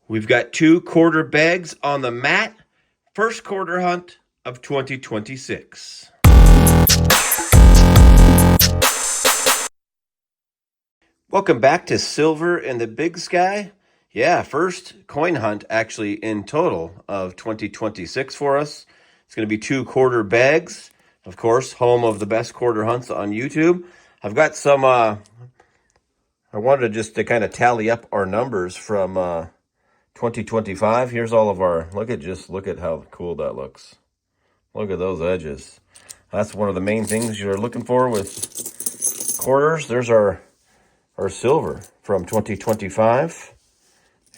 We've got 2 quarter bags on the mat. First quarter hunt of 2026. Welcome back to Silver in the Big Sky. Yeah, first coin hunt actually in total of 2026 for us. It's going to be 2 quarter bags. Of course, home of the best quarter hunts on YouTube. I've got some, I wanted just to kind of tally up our numbers from 2025. Here's all of our, look at how cool that looks. Look at those edges. That's one of the main things you're looking for with quarters. There's our silver from 2025.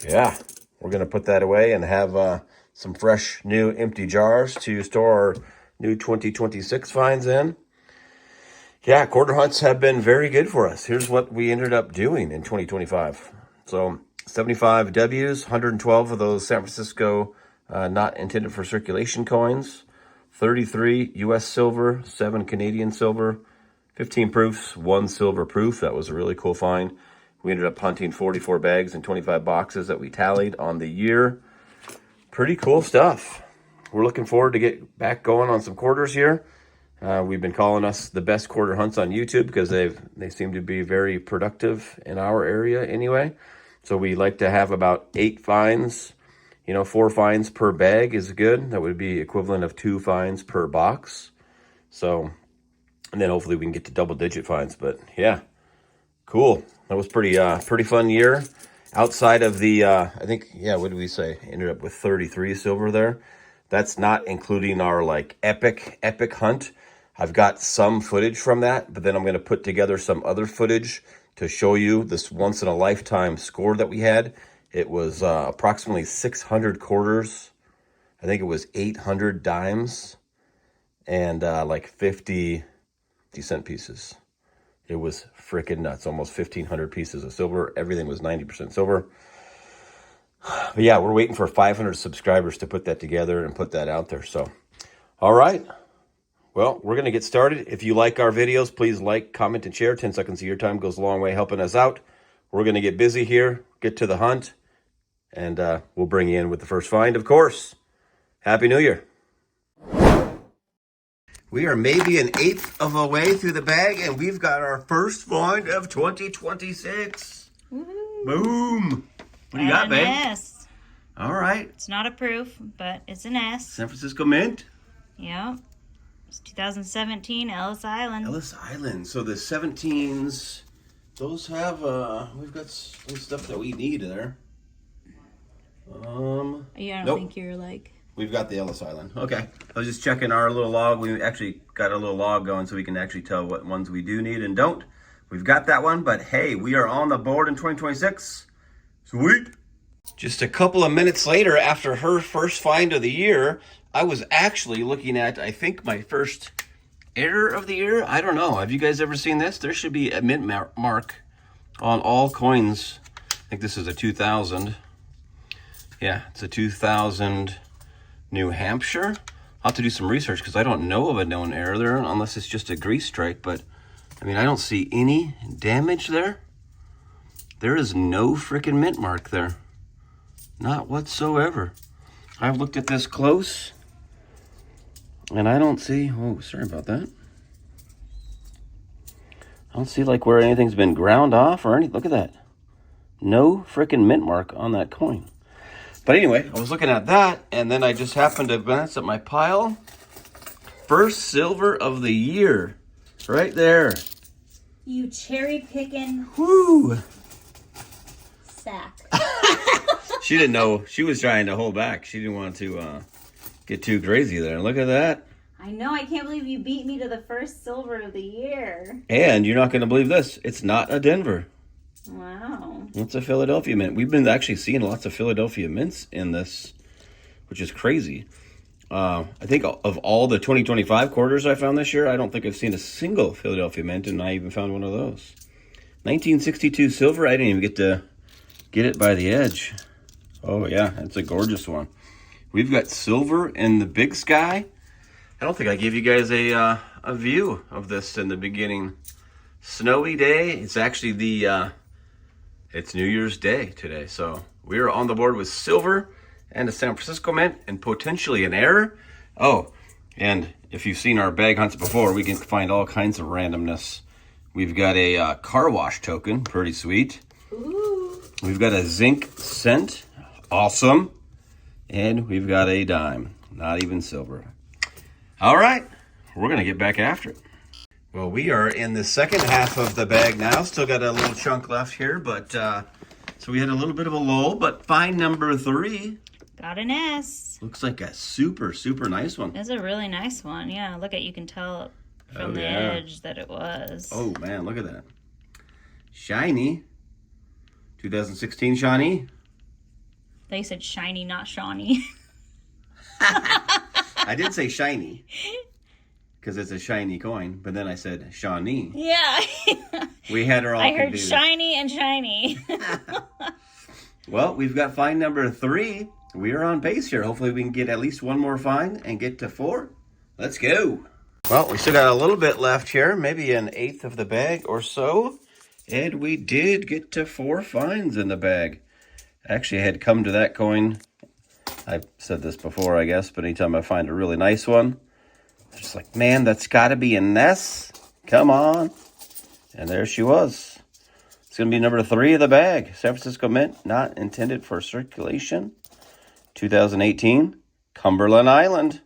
Yeah, we're going to put that away and have some fresh new empty jars to store our new 2026 finds in. Yeah, quarter hunts have been very good for us. Here's what we ended up doing in 2025. So 75 W's, 112 of those San Francisco not intended for circulation coins, 33 US silver, 7 Canadian silver, 15 proofs, 1 silver proof. That was a really cool find. We ended up hunting 44 bags and 25 boxes that we tallied on the year. Pretty cool stuff. We're looking forward to get back going on some quarters here. We've been calling us the best quarter hunts on YouTube because they seem to be very productive in our area anyway. So we like to have about 8 finds. 4 finds per bag is good. That would be equivalent of 2 finds per box. So, and then hopefully we can get to double-digit finds. But yeah, cool. That was pretty fun year. Outside of the, I think, yeah, what did we say? Ended up with 33 silver there. That's not including our like epic hunt. I've got some footage from that, but then I'm going to put together some other footage to show you this once in a lifetime score that we had. It was approximately 600 quarters. I think it was 800 dimes and like 50 cent pieces. It was freaking nuts. Almost 1,500 pieces of silver. Everything was 90% silver. But yeah, we're waiting for 500 subscribers to put that together and put that out there. So, all right. Well, we're going to get started. If you like our videos, please like, comment, and share. 10 seconds of your time goes a long way helping us out. We're going to get busy here, get to the hunt, and we'll bring you in with the first find, of course. Happy New Year. We are maybe an eighth of a way through the bag, and we've got our first find of 2026. Woo-hoo. Boom. What do you got, babe? An S. All right. It's not a proof, but it's an S. San Francisco Mint. Yep. It's 2017 Ellis Island. Ellis Island. So the 17s, those have, we've got some stuff that we need there. I don't nope. think you're like... We've got the Ellis Island. Okay. I was just checking our little log. We actually got a little log going so we can actually tell what ones we do need and don't. We've got that one, but hey, we are on the board in 2026. Sweet. Just a couple of minutes later, after her first find of the year, I was actually looking at, I think, my first error of the year. I don't know. Have you guys ever seen this? There should be a mint mark on all coins. I think this is a 2000. Yeah, it's a 2000 New Hampshire. I'll have to do some research because I don't know of a known error there unless it's just a grease stripe. But, I mean, I don't see any damage there. There is no freaking mint mark there. Not whatsoever. I've looked at this close, and I don't see, oh, sorry about that. I don't see like where anything's been ground off or anything. Look at that. No freaking mint mark on that coin. But anyway, I was looking at that, and then I just happened to glance at my pile. First silver of the year. Right there. You cherry picking. Woo! Sack. She didn't know. She was trying to hold back. She didn't want to get too crazy there. Look at that. I know. I can't believe you beat me to the first silver of the year. And you're not going to believe this. It's not a Denver. Wow. It's a Philadelphia mint. We've been actually seeing lots of Philadelphia mints in this, which is crazy. I think of all the 2025 quarters I found this year, I don't think I've seen a single Philadelphia mint, and I even found one of those. 1962 silver. I didn't even get to get it by the edge. Oh, yeah, it's a gorgeous one. We've got silver in the big sky. I don't think I gave you guys a view of this in the beginning. Snowy day. It's actually it's New Year's Day today, so We are on the board with silver and a San Francisco mint and potentially an error. Oh, and if you've seen our bag hunts before, we can find all kinds of randomness. We've got a car wash token, pretty sweet. Ooh. We've got a zinc cent, awesome. And we've got a dime, not even silver. All right, we're gonna get back after it. Well, we are in the second half of the bag now. Still got a little chunk left here, but so we had a little bit of a lull, but find number 3. Got an S. Looks like a super, super nice one. It's a really nice one. Yeah, look at, you can tell from the edge that it was. Oh man, look at that. Shiny. 2016 shiny. They said shiny, not shawny. I did say shiny because it's a shiny coin, but then I said shiny. Yeah. We had her all I heard confused. shiny and shiny. Well, we've got find number 3. We are on pace here. Hopefully we can get at least one more find and get to 4. Let's go. Well, we still got a little bit left here, maybe an eighth of the bag or so. And we did get to 4 finds in the bag. Actually, I had come to that coin. I've said this before, I guess, but anytime I find a really nice one, I'm just like, man, that's got to be a Ness. Come on. And there she was. It's going to be number 3 of the bag. San Francisco mint, not intended for circulation. 2018, Cumberland Island.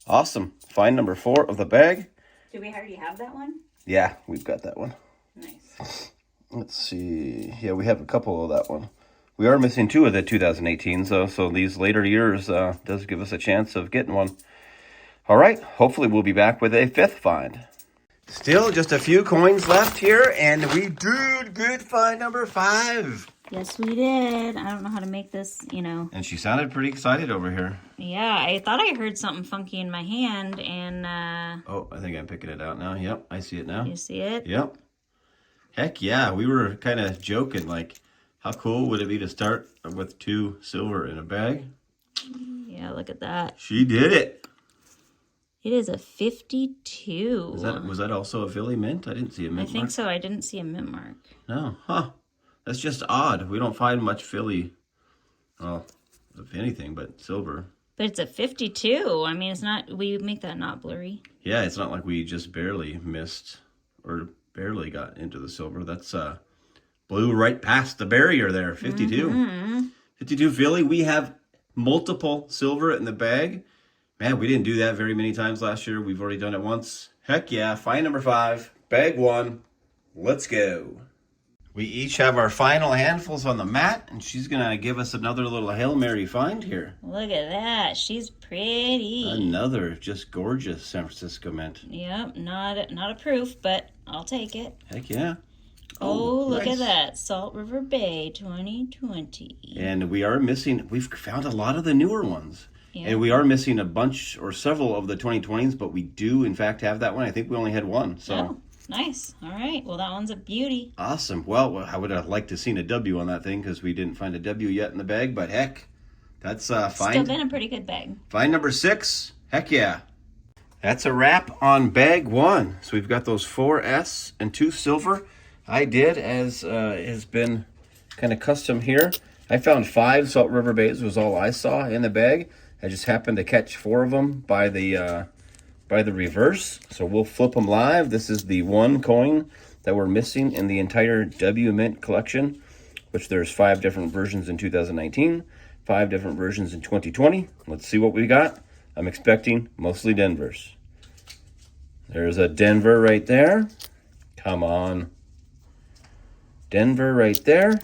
Awesome. Find number 4 of the bag. Do we already have that one? Yeah, we've got that one. Nice. Let's see. Yeah, we have a couple of that one. We are missing 2 of the 2018, so these later years does give us a chance of getting one. All right, hopefully we'll be back with a 5th find. Still just a few coins left here, and we did good find number 5. Yes, we did. I don't know how to make this, And she sounded pretty excited over here. Yeah, I thought I heard something funky in my hand, and Oh, I think I'm picking it out now. Yep, I see it now. you see it? Yep. Heck yeah, we were kind of joking, like, how cool would it be to start with 2 silver in a bag? Yeah, look at that. She did it. It is a 52. Was that also a Philly mint? I didn't see a mint I think mark. so. I didn't see a mint mark. No, huh? That's just odd. We don't find much Philly, well, if anything, but silver. But it's a 52. I mean, it's not, we make that not blurry. Yeah, it's not like we just barely missed or barely got into the silver. That's blew right past the barrier there. 52. Mm-hmm. 52 Philly. We have multiple silver in the bag. Man, we didn't do that very many times last year. We've already done it once. Heck yeah. Find number 5. Bag 1. Let's go. We each have our final handfuls on the mat, and she's going to give us another little Hail Mary find here. Look at that. She's pretty. Another just gorgeous San Francisco mint. Yep, not a proof, but I'll take it. Heck yeah. Oh, look nice. at that. Salt River Bay 2020. And we are missing, we've found a lot of the newer ones. Yeah. And we are missing a bunch or several of the 2020s, but we do, in fact, have that one. I think we only had one. So. Oh, nice. All right. Well, that one's a beauty. Awesome. Well, I would have liked to have seen a W on that thing because we didn't find a W yet in the bag, but heck, that's Still find. been a pretty good bag. Find number 6. Heck yeah. That's a wrap on bag 1. So we've got those 4 S and 2 silver. I did, as has been kind of custom here. I found 5 Salt River Bays was all I saw in the bag. I just happened to catch 4 of them by the reverse. So we'll flip them live. This is the 1 coin that we're missing in the entire W Mint collection, which there's 5 different versions in 2019, 5 different versions in 2020. Let's see what we got. I'm expecting mostly Denvers. There's a Denver right there. Come on. Denver right there.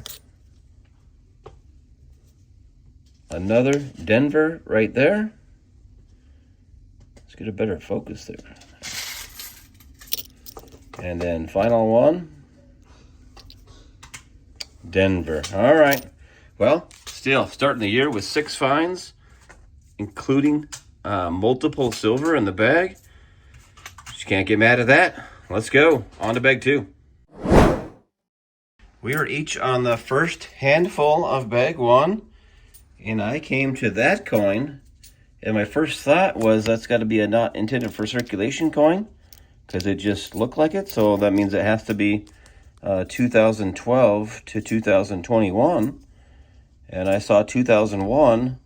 Another Denver right there. Let's get a better focus there. And then final one. Denver. All right. Well, still starting the year with 6 finds, including multiple silver in the bag. Just can't get mad at that. Let's go. On to bag 2. We are each on the first handful of bag 1. And I came to that coin, and my first thought was that's got to be a not intended for circulation coin because it just looked like it. So that means it has to be 2012 to 2021. And I saw 2001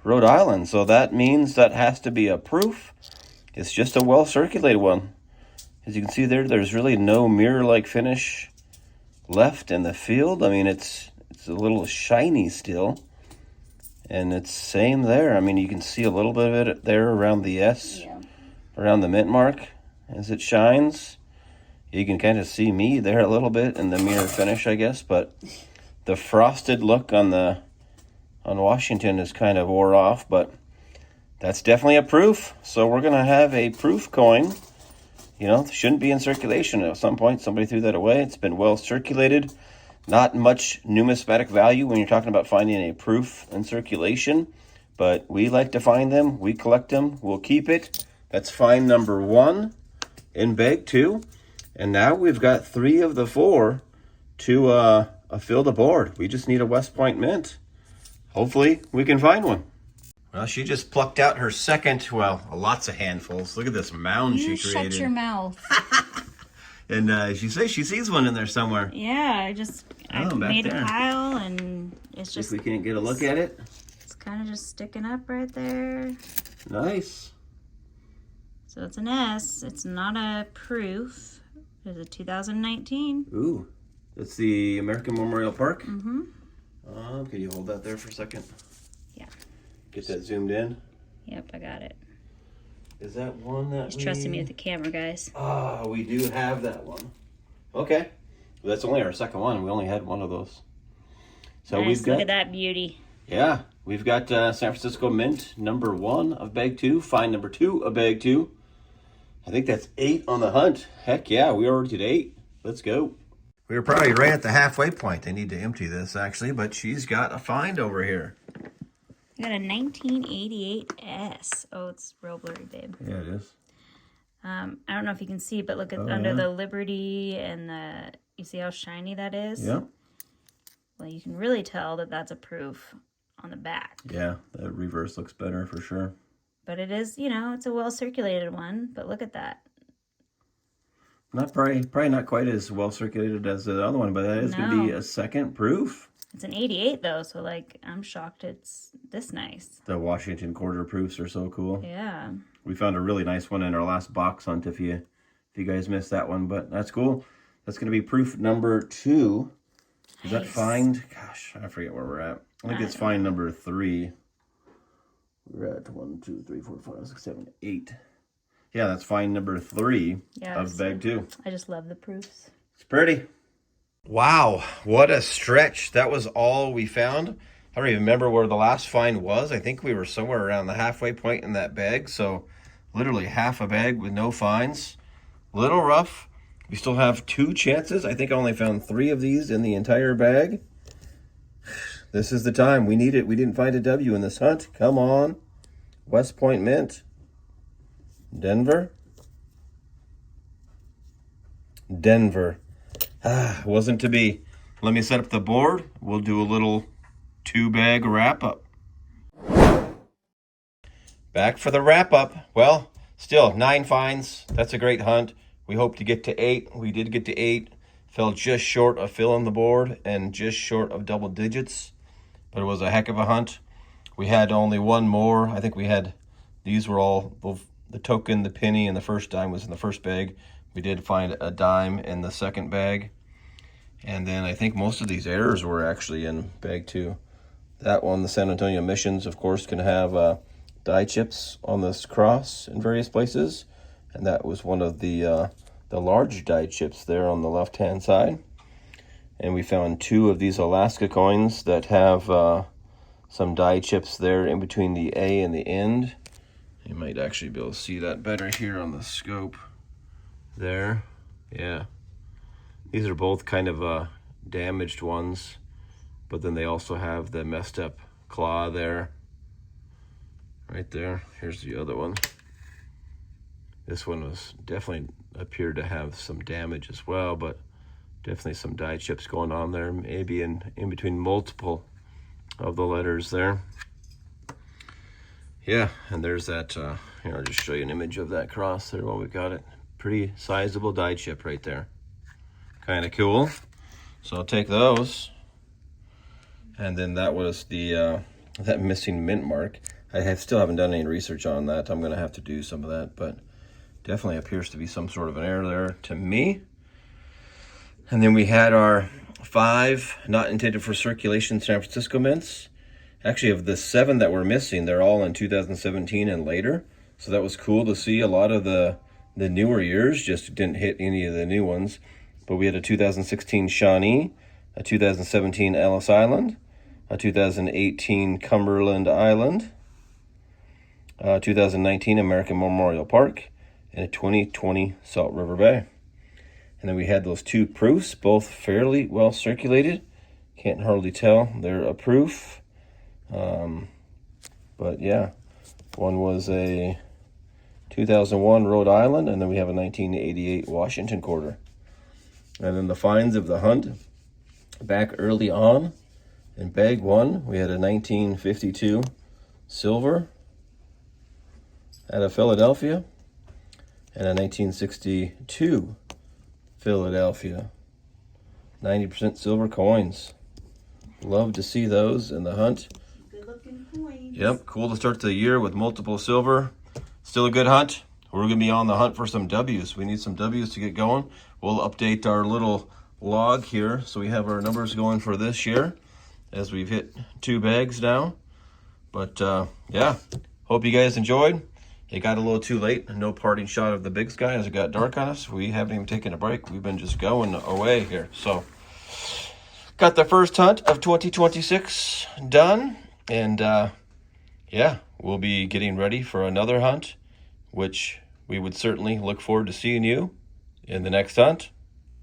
Rhode Island. So that means that has to be a proof. It's just a well-circulated one. As you can see there, there's really no mirror-like finish left in the field. I mean, it's a little shiny still. And it's same there. I mean, you can see a little bit of it there around the S, around the mint mark as it shines. You can kind of see me there a little bit in the mirror finish, I guess, but the frosted look on Washington is kind of wore off, but that's definitely a proof. So we're going to have a proof coin. You know, shouldn't be in circulation. At some point, somebody threw that away. It's been well circulated. Not much numismatic value when you're talking about finding a proof in circulation, but we like to find them. We collect them. We'll keep it. That's find number 1 in bag 2. And now we've got 3 of the 4 to fill the board. We just need a West Point mint. Hopefully we can find one. Well, she just plucked out her second, well, lots of handfuls. Look at this mound she created. Shut your mouth. And she says she sees one in there somewhere. Yeah, I made there. a pile, and it's just... If we can't get a look at it. It's kind of just sticking up right there. Nice. So it's an S. It's not a proof. It's a 2019. Ooh, that's the American Memorial Park? Mm-hmm. Can you hold that there for a second? Yeah. Get that zoomed in. Yep, I got it. Is that one that Just trusting me with the camera, guys. Ah, we do have that one. Okay. Well, that's only our second one. We only had one of those. So Nice. we've got... Look at that beauty. Yeah, we've got San Francisco Mint number 1 of bag 2. Find number 2 of bag 2. I think that's 8 on the hunt. Heck yeah, we already did 8. Let's go. We were probably right at the halfway point. They need to empty this, actually, but she's got a find over here. We got a 1988 S. Oh, it's real blurry, babe. Yeah, it is. I don't know if you can see, but look at under the Liberty and you see how shiny that is? Yeah. Well, you can really tell that that's a proof on the back. Yeah, that reverse looks better for sure. But it is, it's a well-circulated one, but look at that. Probably not quite as well circulated as the other one, but that is going to be a second proof. It's an 88 though, so I'm shocked it's this nice. The Washington quarter proofs are so cool. Yeah. We found a really nice one in our last box hunt if you guys missed that one, but that's cool. That's going to be proof number 2. Is that find? Gosh, I forget where we're at. I think it's find number 3. We're at 1, 2, 3, 4, 5, 6, 7, 8. Yeah, that's find number 3 of bag 2. I just love the proofs. It's pretty. Wow, what a stretch. That was all we found. I don't even remember where the last find was. I think we were somewhere around the halfway point in that bag. So literally half a bag with no finds. Little rough. We still have 2 chances. I think I only found 3 of these in the entire bag. This is the time. We need it. We didn't find a W in this hunt. Come on. West Point Mint. Denver. Wasn't to be. Let me set up the board. We'll do a little 2-bag wrap-up. Back for the wrap-up. Well, still 9 finds. That's a great hunt. We hope to get to 8. We did get to 8. Fell just short of filling the board and just short of double digits. But it was a heck of a hunt. We had only one more. I think we had, these were all, the token, the penny, and the first dime was in the first bag. We did find a dime in the second bag. And then I think most of these errors were actually in bag 2. That one, the San Antonio Missions, of course, can have die chips on this cross in various places. And that was one of the large die chips there on the left-hand side. And we found 2 of these Alaska coins that have some die chips there in between the A and the end. You might actually be able to see that better here on the scope. There, yeah. These are both kind of damaged ones, but then they also have the messed up claw there. Right there. Here's the other one. This one was definitely appeared to have some damage as well, but definitely some die chips going on there, maybe in between multiple of the letters there. Yeah, and there's that, here, I'll just show you an image of that cross there while we got it. Pretty sizable die chip right there. Kind of cool. So I'll take those. And then that was the that missing mint mark. I still haven't done any research on that. I'm going to have to do some of that, but definitely appears to be some sort of an error there to me. And then we had our 5 not intended for circulation San Francisco mints. Actually, of the 7 that were missing, they're all in 2017 and later. So that was cool to see. A lot of the newer years just didn't hit any of the new ones. But we had a 2016 Shawnee, a 2017 Ellis Island, a 2018 Cumberland Island, 2019 American Memorial Park, and a 2020 Salt River Bay. And then we had those 2 proofs, both fairly well circulated. Can't hardly tell they're a proof. But yeah, one was a 2001 Rhode Island, and then we have a 1988 Washington quarter. And then the finds of the hunt back early on in bag 1, we had a 1952 silver out of Philadelphia and a 1962 Philadelphia 90% silver coins. Love to see those in the hunt. Good looking coins. Yep, cool to start the year with multiple silver. Still a good hunt. We're going to be on the hunt for some W's. We need some W's to get going. We'll update our little log here so we have our numbers going for this year as we've hit 2 bags now. But yeah, hope you guys enjoyed. It got a little too late. No parting shot of the big sky as it got dark on us. We haven't even taken a break. We've been just going away here. So got the first hunt of 2026 done. And yeah, we'll be getting ready for another hunt, which we would certainly look forward to seeing you in the next hunt.